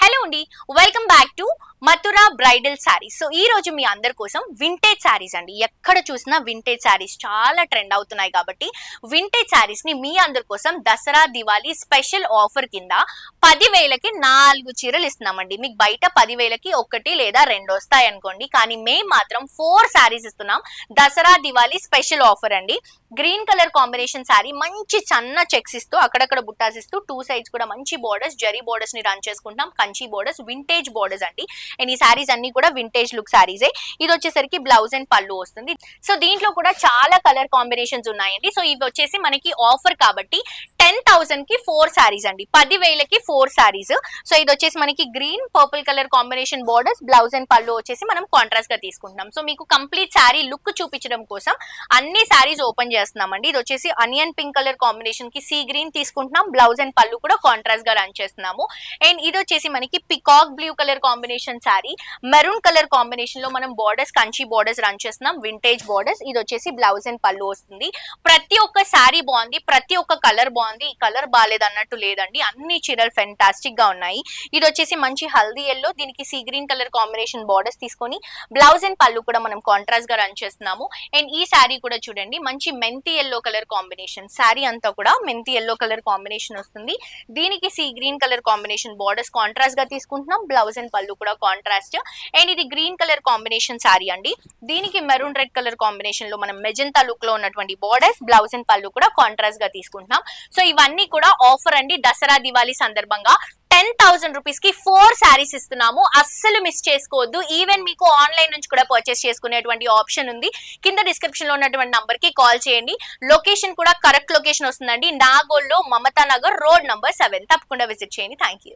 Hello అండి, welcome back to Mathura bridal saris. So ఈ రోజు మీ అందరి కోసం వింటేజ్ శారీస్ అండి. ఎక్కడ చూసినా వింటేజ్ శారీస్ చాలా ట్రెండ్ అవుతున్నాయి కాబట్టి వింటేజ్ శారీస్ ని మీ అందరి కోసం దసరా దివాళీ స్పెషల్ ఆఫర్ కింద 10,000కి 4 చీరలు ఇస్తున్నామండి. మీకు బయట 10,000కి 1 లేదా 2 వస్తాయి అనుకోండి, కానీ మేము మాత్రం 4 శారీస్ ఇస్తున్నాం. దసరా దివాళీ స్పెషల్ ఆఫర్ అండి. గ్రీన్ కలర్ కాంబినేషన్ శారీ, మంచి సన్న చెక్స్ ఇస్తూ అక్కడక్కడ బుట్టాస్ ఇస్తూ 2 సైడ్స్ కూడా మంచి బోర్డర్స్, జరీ బోర్డర్స్ ని రన్ చేసుకుంటాం. కంచి బోర్డర్స్, వింటేజ్ బోర్డర్స్ అండి. అండ్ ఈ శారీస్ అన్ని కూడా వింటేజ్ లుక్ శారీసే. ఇది వచ్చేసరికి బ్లౌజ్ అండ్ పళ్ళు వస్తుంది. సో దీంట్లో కూడా చాలా కలర్ కాంబినేషన్స్ ఉన్నాయండి. సో ఇవి వచ్చేసి మనకి ఆఫర్ కాబట్టి 10,000కి 4 శారీస్ అండి. 10,000కి 4 శారీస్. సో ఇది వచ్చేసి మనకి green purple colour combination borders, blouse and పళ్ళు వచ్చేసి మనం కాంట్రాస్ట్ గా తీసుకుంటున్నాం. సో మీకు కంప్లీట్ శారీ లుక్ చూపించడం కోసం అన్ని శారీస్ ఓపెన్ చేస్తున్నామండి. ఇది వచ్చేసి అనియన్ పింక్ కలర్ కాంబినేషన్ కి సీ గ్రీన్ తీసుకుంటున్నాం. బ్లౌజ్ అండ్ పళ్ళు కూడా కాంట్రాస్ట్ గా రన్ చేస్తున్నాము. అండ్ ఇది వచ్చేసి మనకి peacock blue colour combination sari, maroon colour combination లో మనం బోర్డర్స్, కంచి బోర్డర్స్ రన్ చేస్తున్నాం. Vintage borders. ఇది వచ్చేసి బ్లౌజ్ అండ్ పళ్ళు వస్తుంది. ప్రతి ఒక్క శారీ బాగుంది, ప్రతి ఒక్క కలర్ బాగుంది. ఈ కలర్ బాలేదు అన్నట్టు లేదండి, అన్ని చీరలు ఫెంటాస్టిక్ గా ఉన్నాయి. ఇది వచ్చేసి మంచి హల్దీ ఎల్లో, దీనికి sea green colour combination borders తీసుకొని బ్లౌజ్ అండ్ పళ్ళు కూడా మనం కాంట్రాస్ట్ గా రన్ చేస్తున్నాము. అండ్ ఈ శారీ కూడా చూడండి, మంచి మెంతి ఎల్లో కలర్ కాంబినేషన్. శారీ అంతా కూడా మెంతి ఎల్లో కలర్ కాంబినేషన్ వస్తుంది. దీనికి sea green colour combination borders contrast గా తీసుకుంటున్నాం. బ్లౌజ్ అండ్ పళ్ళు కూడా కాంట్రాస్ట్. అండ్ ఇది గ్రీన్ కలర్ కాంబినేషన్ శారీ అండి. దీనికి మెరూన్ రెడ్ కలర్ కాంబినేషన్ లో మనం మెజెంతా లుక్ లో ఉన్నటువంటి బోర్డర్స్, బ్లౌజ్ అండ్ పళ్ళు కూడా కాంట్రాస్ట్ గా తీసుకుంటున్నాం. సో ఇవన్నీ కూడా ఆఫర్ అండి. దసరా దివాళీ సందర్భంగా 10,000 రూపీస్ కి 4 శారీస్ ఇస్తున్నాము. అస్సలు మిస్ చేసుకోవద్దు. ఈవెన్ మీకు ఆన్లైన్ నుంచి కూడా పర్చేస్ చేసుకునేటువంటి ఆప్షన్ ఉంది. కింద డిస్క్రిప్షన్ లో ఉన్నటువంటి నంబర్ కి కాల్ చేయండి. లొకేషన్ కూడా కరెక్ట్ లొకేషన్ వస్తుందండి. నాగోల్లో మమతా నగర్ రోడ్ నంబర్ 7. తప్పకుండా విజిట్ చేయండి. Thank you.